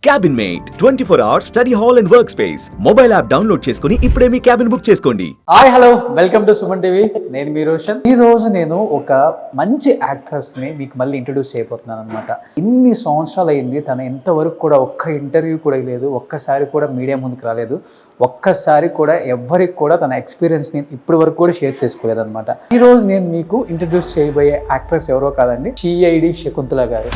Cabin mate 24 hours study hall and work space mobile app download చేసుకుని ఇప్పుడే మీ cabin book చేసుకోండి. Hi hello welcome to Suman TV. నేను మీ రోషన్. ఈ రోజు నేను ఒక మంచి యాక్ట్రెస్ ని మీకు మళ్ళీ ఇంట్రొడ్యూస్ చేయబోతున్నాను అనమాట. ఇన్ని సంవత్సరాలు అయింది, తను ఎంతవరకు కూడా ఒక్క ఇంటర్వ్యూ కూడా లేదు, ఒక్కసారి కూడా మీడియా ముందుకు రాలేదు, ఒక్కసారి కూడా ఎవరికి కూడా తన ఎక్స్పీరియన్స్ ని ఇప్పటి వరకు కూడా షేర్ చేసుకోలేదు అనమాట. ఈ రోజు నేను మీకు ఇంట్రొడ్యూస్ చేయబోయే యాక్ట్రెస్ ఎవరో కాదండి, సిఐడి శకుంతల గారు.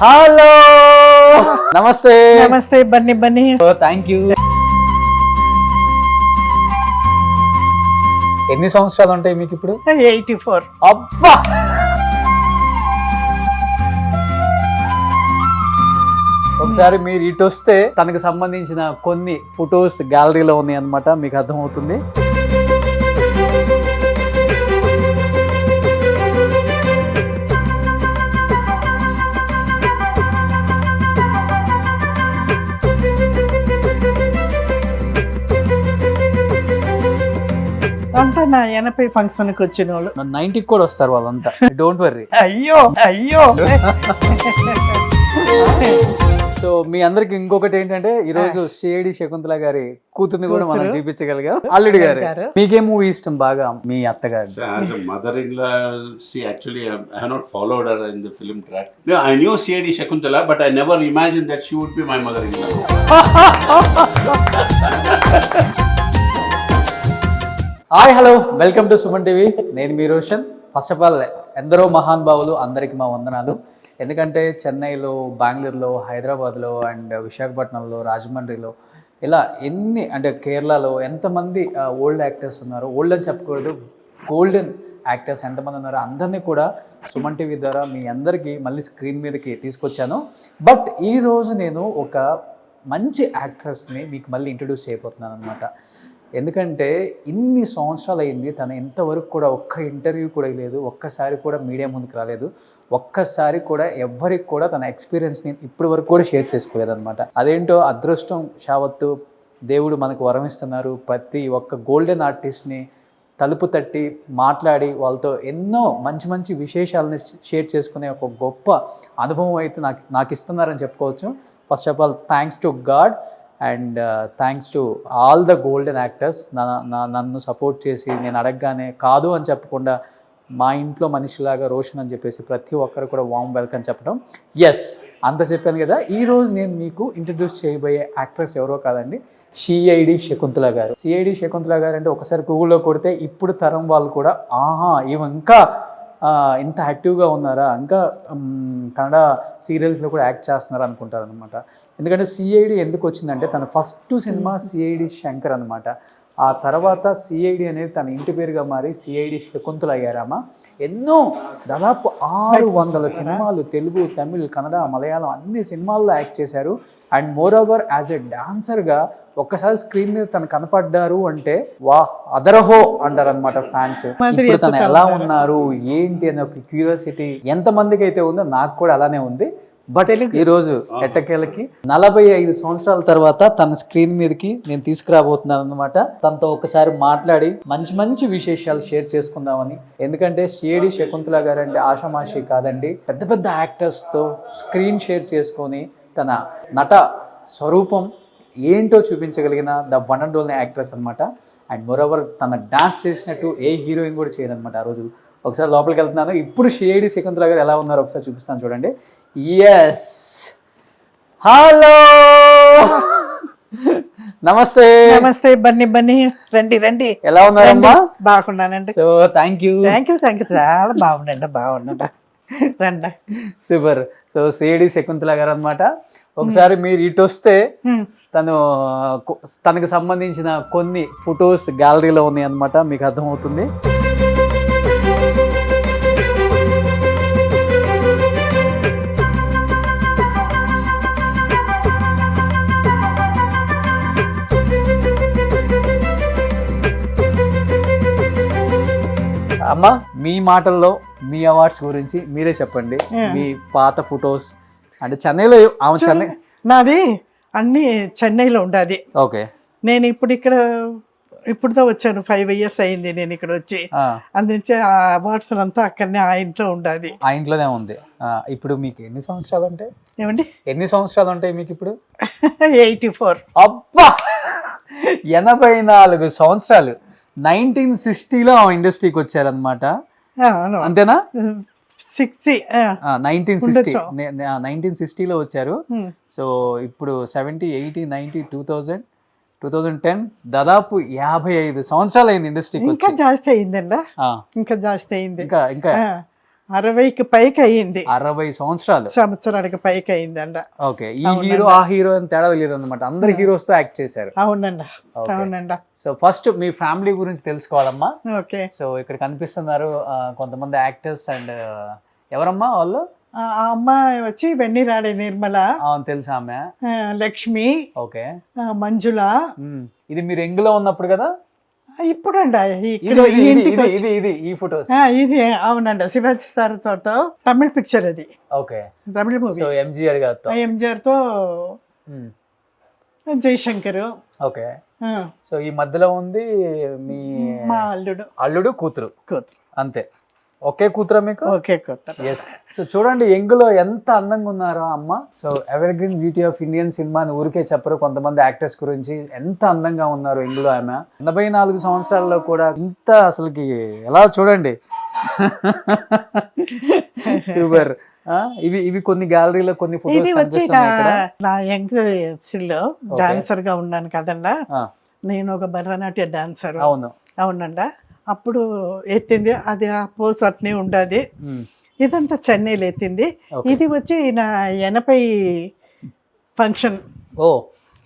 హలో నమస్తే. నమస్తే బన్నీ బన్నీ. Thank you. ఎన్ని సంవత్సరాలు ఉంటాయి మీకు ఇప్పుడు? 84. అబ్బా, ఒకసారి మీరు ఇటు వస్తే తనకు సంబంధించిన కొన్ని ఫొటోస్ గ్యాలరీలో ఉన్నాయి అన్నమాట, మీకు అర్థమవుతుంది. అంతా నా 80 ఫంక్షన్కి వచ్చిన వాళ్ళు. 90కి కూడా వస్తారు వాళ్ళంతా, డోంట్ వర్రీ. అయ్యో అయ్యో. సో మీ అందరికి ఇంకొకటి ఏంటంటే, ఈ రోజు సిఐడి శకుంతల గారి కూతుర్ని కూడా మనం చూపించగలిగాం. అల్లుడి గారు, మీకే మూవీ ఇష్టం బాగా మీ అత్తగారు? As a mother-in-law, see, actually, I have not followed her in the film track. No, I knew C.I.D. Shakuntala, but I never imagined that she would be my mother-in-law. Hi hello welcome to Suman TV. నేను మీ Roshan. First of all ఎందరో మహానుభావులు, అందరికి మా వందనాలు. ఎందుకంటే చెన్నైలో, బెంగళూరులో, హైదరాబాద్లో అండ్ విశాఖపట్నంలో, రాజమండ్రిలో, ఇలా ఎన్ని అంటే కేరళలో ఎంతమంది ఓల్డ్ యాక్టర్స్ ఉన్నారు, ఓల్డ్ అని చెప్పకూడదు, గోల్డెన్ యాక్టర్స్ ఎంతమంది ఉన్నారు, అందరినీ కూడా సుమన్ టీవీ ద్వారా మీ అందరికీ మళ్ళీ స్క్రీన్ మీదకి తీసుకొచ్చాను. బట్ ఈరోజు నేను ఒక మంచి యాక్ట్రెస్ని మీకు మళ్ళీ ఇంట్రడ్యూస్ చేయబోతున్నాను అనమాట. ఎందుకంటే ఇన్ని సంవత్సరాలు అయింది, తను ఎంతవరకు కూడా ఒక్క ఇంటర్వ్యూ కూడా లేదు, ఒక్కసారి కూడా మీడియా ముందుకు రాలేదు, ఒక్కసారి కూడా ఎవరికి కూడా తన ఎక్స్పీరియన్స్ని ఇప్పటి వరకు కూడా షేర్ చేసుకోలేదు అనమాట. అదేంటో అదృష్టం షావత్తు, దేవుడు మనకు వరం ఇస్తున్నారు. ప్రతి ఒక్క గోల్డెన్ ఆర్టిస్ట్ని తలుపు తట్టి మాట్లాడి వాళ్ళతో ఎన్నో మంచి మంచి విశేషాలను షేర్ చేసుకునే ఒక గొప్ప అనుభవం అయితే నాకు ఇస్తున్నారని చెప్పుకోవచ్చు. First of all thanks to God and thanks to all the golden actors. నన్ను సపోర్ట్ చేసి నేను అడగగానే కాదు అని చెప్పకుండా మా ఇంట్లో మనిషిలాగా రోషన్ అని చెప్పేసి ప్రతి ఒక్కరు కూడా వామ్ వెల్కమ్ చెప్పడం. ఎస్, అంత చెప్పాను కదా. ఈరోజు నేను మీకు ఇంట్రడ్యూస్ చేయబోయే యాక్ట్రెస్ ఎవరో కాదండి, సిఐడి శకుంతల గారు. సిఐడి శకుంతల గారు అంటే ఒకసారి గూగుల్లో కొడితే ఇప్పుడు తరం వాళ్ళు కూడా ఆహా ఇవి ఇంకా ఇంత యాక్టివ్గా ఉన్నారా, ఇంకా కన్నడ సీరియల్స్లో కూడా యాక్ట్ చేస్తున్నారా అనుకుంటారు అనమాట. ఎందుకంటే సిఐడి ఎందుకు వచ్చిందంటే తన ఫస్ట్ సినిమా సిఐడి శంకర్ అనమాట. ఆ తర్వాత సిఐడి అనేది తన ఇంటి పేరుగా మారి సిఐడి శకుంతల అయ్యారామా. ఎన్నో దాదాపు 600 సినిమాలు, తెలుగు, తమిళ్, కన్నడ, మలయాళం అన్ని సినిమాల్లో యాక్ట్ చేశారు. And moreover as a డాన్సర్గా ఒక్కసారి స్క్రీన్ మీద తను కనపడ్డారు అంటే వా అదరహో అంటారు అనమాట ఫ్యాన్స్. ఇప్పుడు తను ఎలా ఉన్నారు ఏంటి అనే ఒక క్యూరియాసిటీ ఎంతమందికి అయితే ఉందో నాకు కూడా అలానే ఉంది. బట్ ఈ రోజు ఎట్టకేలకి 45 సంవత్సరాల తర్వాత తన స్క్రీన్ మీదకి నేను తీసుకురాబోతున్నాను అనమాట. తనతో ఒకసారి మాట్లాడి మంచి మంచి విశేషాలు షేర్ చేసుకుందామని. ఎందుకంటే సిఐడి శకుంతల గారు అంటే ఆషామాషి కాదండి, పెద్ద పెద్ద యాక్టర్స్తో స్క్రీన్ షేర్ చేసుకొని తన నట స్వరూపం ఏంటో చూపించగలిగిన the one and only actress అనమాట. అండ్ మోరోవర్ తన డాన్స్ చేసినట్టు ఏ హీరోయిన్ కూడా చేయదనమాట ఆ రోజు. ఒకసారి లోపలికి వెళ్తున్నాను. ఇప్పుడు సిఐడి శకుంతల గారు ఎలా ఉన్నారో ఒకసారి చూపిస్తాను చూడండి. ఎస్, హలో నమస్తే. నమస్తే బన్నీ బన్నీ. రండి రండి. ఎలా ఉన్నారమ్మా? బాగున్నానండి. So thank you. చాలా బాగుండండి. రండి. సూపర్. సో సిఐడి శకుంతల గారు అనమాట. ఒకసారి మీరు ఇటు వస్తే తనకు సంబంధించిన కొన్ని ఫొటోస్ గ్యాలరీలో ఉన్నాయి అన్నమాట, మీకు అర్థమవుతుంది. అమ్మ, మీ మాటల్లో మీ అవార్డ్స్ గురించి మీరే చెప్పండి. మీ పాత ఫొటోస్ అంటే చెన్నైలో నాది అన్ని చెన్నైలో ఉండదు. ఓకే. నేను ఇప్పుడు ఇక్కడ ఇప్పుడుతో వచ్చాను, 5 years అయింది నేను ఇక్కడ వచ్చి. ఆ, అందుకే ఆ అవార్డ్స్ అంతా అక్కడనే ఆ ఇంట్లో ఉండాలి. ఆ ఇంట్లోనే ఉంది. ఇప్పుడు మీకు ఎన్ని సంవత్సరాలు ఉంటాయి? ఏమండి? ఎన్ని సంవత్సరాలు ఉంటాయి మీకు ఇప్పుడు? 84. అబ్బా, 84 సంవత్సరాలు. 1960లో ఇండస్ట్రీకి వచ్చారనమాట, అంతేనా? 60. 1960లో వచ్చారు. సో ఇప్పుడు 70, 80, 90, 2000, 2010, దాదాపు 55 సంవత్సరాలు అయింది ఇండస్ట్రీకి ఇంకా వచ్చి. జాస్తి అయిందండి, ఆ, ఇంకా జాస్తి అయింది. ఇంకా ఇంకా 60కి పైకి అయింది, 60 సంవత్సరాలు. సంవత్సరానికి పైకి అయిందండ. ఓకే, ఈ హీరో ఆ హీరో అని తేడా లేదు అనమాట, అందరు హీరోస్ తో యాక్ట్ చేశారు. అవునండి, Okay. అవునండి. సో ఫస్ట్ మీ ఫ్యామిలీ గురించి తెలుసుకోవాలమ్మా. ఓకే. సో ఇక్కడ కనిపిస్తున్నారు కొంతమంది యాక్టర్స్, అండ్ ఎవరమ్మా వాళ్ళు? ఆ అమ్మాయి వచ్చి వెన్నీరాడే నిర్మల, తెలుసా ఆమె? లక్ష్మి, ఓకే. మంజుల. ఇది మీరు ఎంగులో ఉన్నప్పుడు కదా? ఇప్పుడు అండి ఇక్కడ ఇది ఈ ఇంటికి వచ్చి- ఇది ఇది ఈ ఫొటోస్. ఇది అవునండి, శివాజీ సార్ తో తమిళ పిక్చర్ అది, ఓకే. తమిళ మూవీ. సో ఎంజీఆర్ గారితో. ఎంజిఆర్ తో జయశంకర్. ఓకే. సో ఈ మధ్యలో ఉంది మీ మా అల్లుడు అల్లుడు కూతురు, కూతురు. అంతే. ఒకే కూతురా మీకు? ఓకే, కూతురు. ఎస్. సో చూడండి ఎంగులో ఎంత అందంగా ఉన్నారో అమ్మ. So ever green beauty of Indian cinema అని ఊరికే చెప్పరు కొంతమంది యాక్టర్స్ గురించి, ఎంత అందంగా ఉన్నారు ఎంగులో ఆమె. 84 సంవత్సరాల్లో కూడా ఇంత అసలుకి ఎలా చూడండి. సూపర్. ఇవి ఇవి కొన్ని గ్యాలరీలో కొన్ని ఇది ఫోటోస్ వచ్చి కనిపిస్తున్నాయి ఇక్కడ. నా యంగ్ లో డాన్సర్ గా ఉన్నాను కదండా, ఆ, నేను ఒక భరతనాట్య డాన్సర్. అవును. అవునండి, అప్పుడు ఎత్తింది అది, ఆ పోస్ అట్నే ఉండదు. మ్మ్. ఇదంతా చెన్నైలో ఎత్తింది. Okay. ఇది వచ్చి నా 80 ఫంక్షన్. ఓ,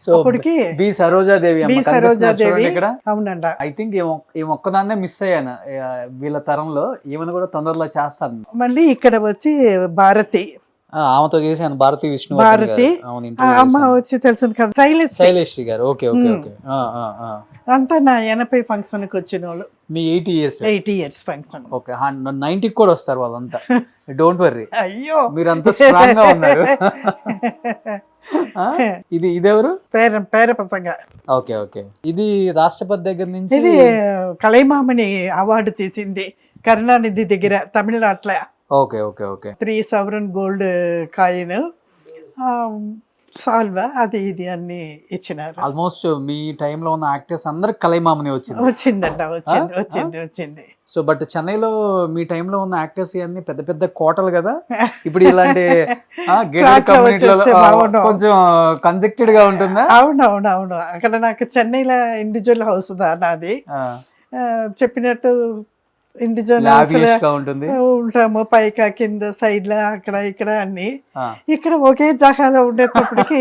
సో అప్పటికి బి సరోజాదేవి అమ్మ బి కనిపిస్తున్నారు సరోజాదేవి. చూడండి ఇక్కడ. అవునండి, ఐ థింక్ ఈ ఒక్కదాన్నే మిస్ అయ్యాను వీళ్ళ తరంలో. ఈమెను కూడా తొందరలో చేస్తాను. మళ్ళీ ఇక్కడ వచ్చి భారతి, ఆమెతో చేశాను, భారతి విష్ణు. భారతి. అవును, ఆ అమ్మ వచ్చి తెలుసు కదా, శైలేష్. శైలేశ్రీ గారు. Okay okay okay. అంతా నా 80 ఫంక్షన్ కి వచ్చిన వాళ్ళు. మీ 80 years. 80 years function. ఓకే, 90కి కూడా వస్తారు వాళ్ళంతా. డోంట్ వర్రీ, అయ్యో మీరంతా స్ట్రాంగ్ గా ఉన్నారు. ఇది ఇదెవరు? పేర ప్రసంగ. Okay okay. ఇది రాష్ట్రపతి దగ్గర నుంచి. ఇది కలైమామణి అవార్డు తీసింది కరుణానిధి దగ్గర, తమిళనాట్ల. Okay okay okay. 3 sovereign gold coin, సాల్వా, అది ఇది అన్ని ఇచ్చినారు. ఆల్మోస్ట్ మీ టైంలో ఉన్న యాక్టర్స్ అందరికి కలైమామని వచ్చింది. వచ్చిందంట, వచ్చింది వచ్చింది వచ్చింది. సో బట్ చెన్నైలో మీ టైంలో ఉన్న యాక్టర్స్ అన్ని పెద్ద పెద్ద కోటలు కదా. ఇప్పుడు ఇలాంటి గేటెడ్ కమ్యూనిటీలో కొంచెం కన్జెక్టెడ్ గా ఉంటుందా? అవునవును అవును. అక్కడ నాకు చెన్నైలో ఇండివిజువల్ హౌస్ నాది, చెప్పినట్టు ఇండివిజువల్ లావిష్ గా ఉంటుంది. ఉంటాము, పైక కింద సైడ్ లో అక్కడ ఇక్కడ అన్ని. ఇక్కడ ఒకే జాగాలో ఉండేటప్పటికి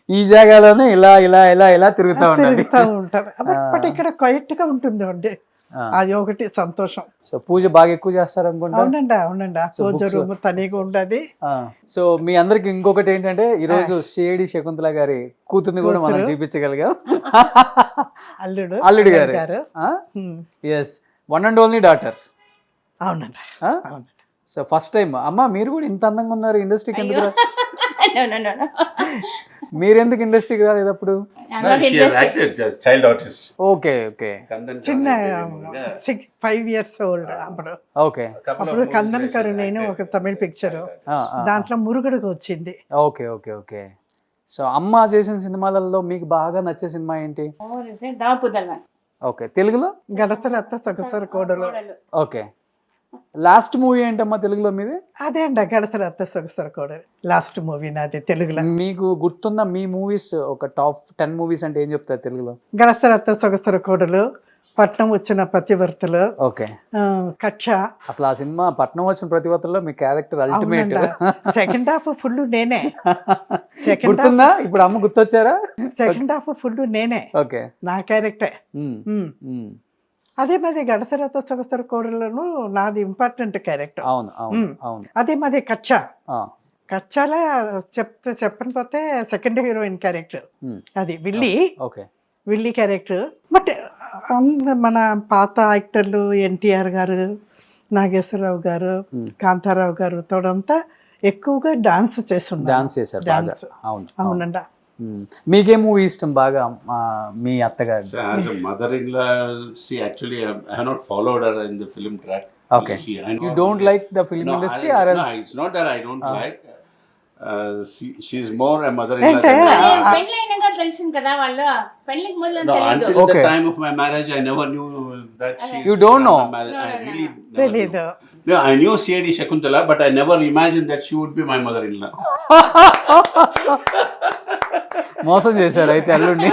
ఈ జాగాలోనే ఇలా ఇలా ఇలా ఇలా తిరుగుతూ ఉండాలి. తిరుగుతూ ఉంటారు. బట్ ఇక్కడ క్వైట్ గా ఉంటుంది అండి, అది ఒకటి సంతోషం. సో పూజ బాగా ఎక్కువ చేస్తారు అనుకుంటా. అవునండి అవునండి, ఆ పూజ రూమ్ తనిగా ఉండదు. సో మీ అందరికి ఇంకొకటి ఏంటంటే ఈ రోజు షేడి శకుంతల గారి కూతుర్ని కూడా మనం చూపించగలిగాం. అల్లుడు అల్లుడు గారు. Yes, one and only daughter. అవునండి అవునండి. సో ఫస్ట్ టైం అమ్మ మీరు కూడా ఇంత అందంగా ఉన్నారు, ఇండస్ట్రీకి ఎందుకు మీరెందుకు ఇండస్ట్రీకి రాలేదు అప్పుడు? She has acted as child artist. Okay okay. చిన్న 5 years old అప్పుడు. ఓకే అప్పుడు కందన్ కరు నేను ఒక తమిళ పిక్చర్, దాంట్లో మురుగుడుకు వచ్చింది. Okay okay okay. సో అమ్మ చేసిన సినిమాలలో మీకు బాగా నచ్చే సినిమా ఏంటి? ఓకే, తెలుగులో గడతరత్త సొగసర కోడలు. ఓకే. లాస్ట్ మూవీ ఏంటమ్మా తెలుగులో మీది? అదే అండి, గడతరత్త సొగసర కోడలు లాస్ట్ మూవీ నాది తెలుగులో. మీకు గుర్తున్న మీ మూవీస్ ఒక టాప్ 10 మూవీస్ అంటే ఏం చెప్తారు తెలుగులో? గడతరత్త సొగసర కోడలు, పట్నం వచ్చిన ప్రతివర్తలు, ఓకే, కక్ష. అసలు ఆ సినిమా పట్నం వచ్చిన ప్రతివర్తలో మీ character ultimate. Second half full నేనే. గుర్తుందా? ఇప్పుడు అమ్మ గుర్తొచ్చారా? సెకండ్ హాఫ్ ఫుల్ నేనే, ఓకే, నా క్యారెక్టర్. అదే మాది గడసరత సొగసర కోడలను నాది ఇంపార్టెంట్ క్యారెక్టర్. అవును అవును అవును. అదే మాది కచ్చ. కచ్చాల చెప్పకపోతే సెకండ్ హీరోయిన్ క్యారెక్టర్ అది Willey. Okay, Willey character. But మన పాత యాక్టర్లు ఎన్టీఆర్ గారు, నాగేశ్వరరావు గారు, కాంతారావు గారు తోడంతా ఎక్కువగా డాన్స్ చేస్తున్నారు. డాన్స్ చేశారు. డాన్స్. అవును అవునండి. మీకే మూవీ ఇష్టం బాగా మీ అత్తగారు? So as a mother-in-law, see, actually, I have not followed her in the film track. Okay. I know You don't her. like the film industry or No, else? it's not that I don't like. She's more a mother-in-law అంటే than I am. పెళ్లి అయినాక తెలిసింది కదా వాళ్ళు పెళ్లికి ముందు No, తెలియదు. until Okay. the time of my marriage, I never knew that she's You don't know? I really never తెలీదు. knew. No, I knew C.I.D. Shakuntala, but I never imagined that she would be my mother-in-law. మోసం చేశారు అయితే అల్లుడిని.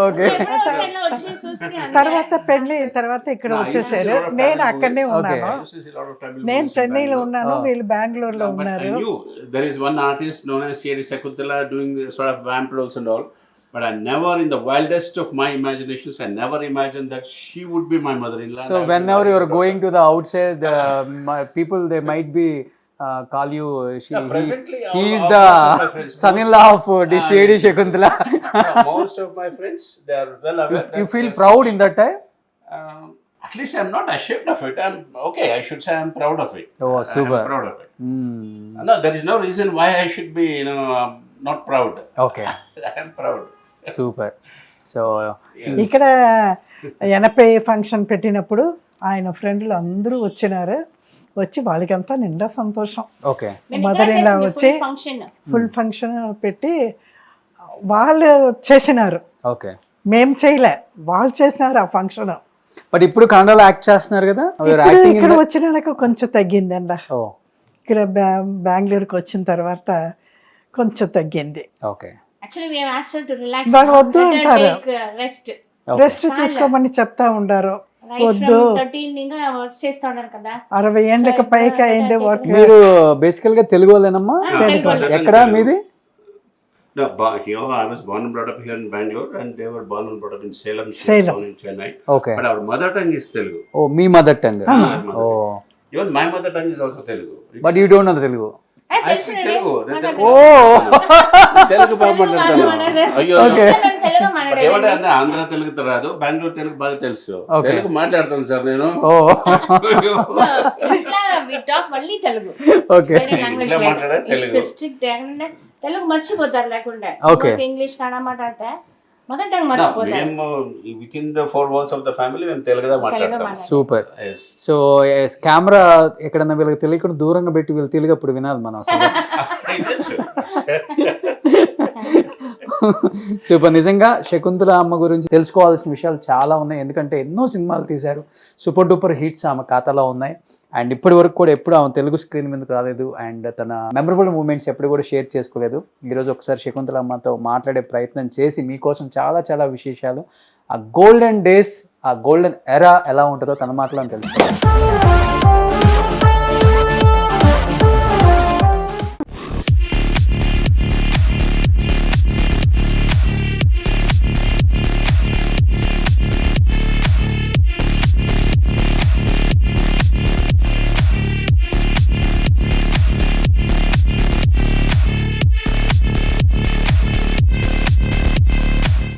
Okay. ఎప్పుడో ఒకసారి వచ్చి చూసి అంటే తర్వాత పెళ్లి తర్వాత ఇక్కడ No, I used to see వచ్చేసారు. a lot of నేను Tamil అక్కడనే movies. Okay. ఉన్నాను. I used to see a lot of Tamil నేను movies in చెన్నైలో Bangalore. ఉన్నాను, వీళ్ళు బెంగళూరులో But I ఉన్నారు. knew there is one artist known as C.I.D. Shakuntala doing the sort of vamp roles and all. But I never, in the wildest of my imaginations, I never imagined that she would be my mother-in-law. So whenever you are going to the outside, people they might be call you. Yeah, presently, He all- is all the most of my friends- son-in-law of the C.I.D. Shakuntala. Yeah, most of my friends, they are well aware. You that feel there's- proud in that time? At least I'm not ashamed of it. I'm okay. I should say I'm proud of it. Oh, super. I'm proud of it. Hmm. No, there is no reason why I should be, not proud. Okay, I'm proud. super. So ఇక్కడ 80 function పెట్టినప్పుడు ఆయన ఫ్రెండ్లు అందరూ వచ్చినారు. వచ్చి వాళ్ళకంతా నిండా సంతోషం. okay. మదర్-ఇన్-లా వచ్చి ఫంక్షన్ ఫుల్ ఫంక్షన్ పెట్టి వాళ్ళు చేసినారు, Okay. మేం చేయలే, వాళ్ళు చేసినారు ఆ ఫంక్షన్. But ఇప్పుడు కన్నడలో యాక్ట్ చేస్తున్నారు కదా? యాక్టింగ్ ఇక్కడ వచ్చినాక కొంచెం తగ్గిందండ. ఓ ఇక్కడ బెంగళూరుకి వచ్చిన తర్వాత కొంచెం తగ్గింది. Okay. Actually we have asked to relax. వాళ్ళు వద్దు అంటారు, రెస్ట్ రెస్ట్ తీసుకోమని చెప్తా ఉండారు. రైట్ వద్దు, ఫ్రమ్ 13 ఇంకా వర్క్ చేస్తా ఉన్నారు కదా. 60 ఏళ్ళకి పైకి అయింది వర్క్. మీరు బేసికల్ గా తెలుగు వాళ్ళేనమ్మా? తెలుగు వాళ్ళు. ఎక్కడ మీది? No, here I was born and brought up here in Bangalore, and they were born and brought up in Salem. She was Salem. born in Chennai. Okay. But our mother tongue is Telugu. ఓ మీ mother tongue. Our mother ఓ tongue. Even my mother tongue is also Telugu. But you don't know Telugu. I speak Telugu. ఓ తెలుగు బాగా మాట్లాడతాను. అయ్యో. Okay. Telugu But మాట్లాడే ఏమంటే అన్న ఆంధ్ర తెలుగు రాదు, బెంగళూరు తెలుగు బాగా తెలుసు. Okay. తెలుగు మాట్లాడతాను సార్ నేను. ఓ ఇట్లా వి టాక్ మళ్ళీ తెలుగు. ఓకే. వేరే లాంగ్వేజ్ ఇట్లా మాట్లాడే తెలుగు. స్ట్రిక్ట్ తెలుగు మర్చిపోతారు లేకుండా. Okay. ఇంగ్లీష్ కన్నడ మాట్లాడితే మదర్ టంగ్ No, మర్చిపోతారు. మేము within the four walls of the family మేము తెలుగుదా మాట్లాడతాం. మాట్లాడతాం. సూపర్. Yes. సో కెమెరా ఎక్కడన్నా వీళ్ళకి తెలియకుండా దూరంగా పెట్టి వీళ్ళు తెలుగు అప్పుడు వినాలి మనం అసలు. సూపర్. నిజంగా శకుంతల అమ్మ గురించి తెలుసుకోవాల్సిన విషయాలు చాలా ఉన్నాయి, ఎందుకంటే ఎన్నో సినిమాలు తీశారు, సూపర్ డూపర్ హిట్స్ ఆమె ఖాతాలో ఉన్నాయి. అండ్ ఇప్పటి వరకు కూడా ఎప్పుడు ఆమె తెలుగు స్క్రీన్ మీదకి రాలేదు, అండ్ తన మెమరబుల్ మూమెంట్స్ ఎప్పుడు కూడా షేర్ చేసుకోలేదు. ఈరోజు ఒకసారి శకుంతల అమ్మతో మాట్లాడే ప్రయత్నం చేసి మీకోసం చాలా చాలా విశేషాలు, ఆ గోల్డెన్ డేస్, ఆ గోల్డెన్ ఎరా ఎలా ఉంటుందో తన మాటలో తెలుసుకోవాలి.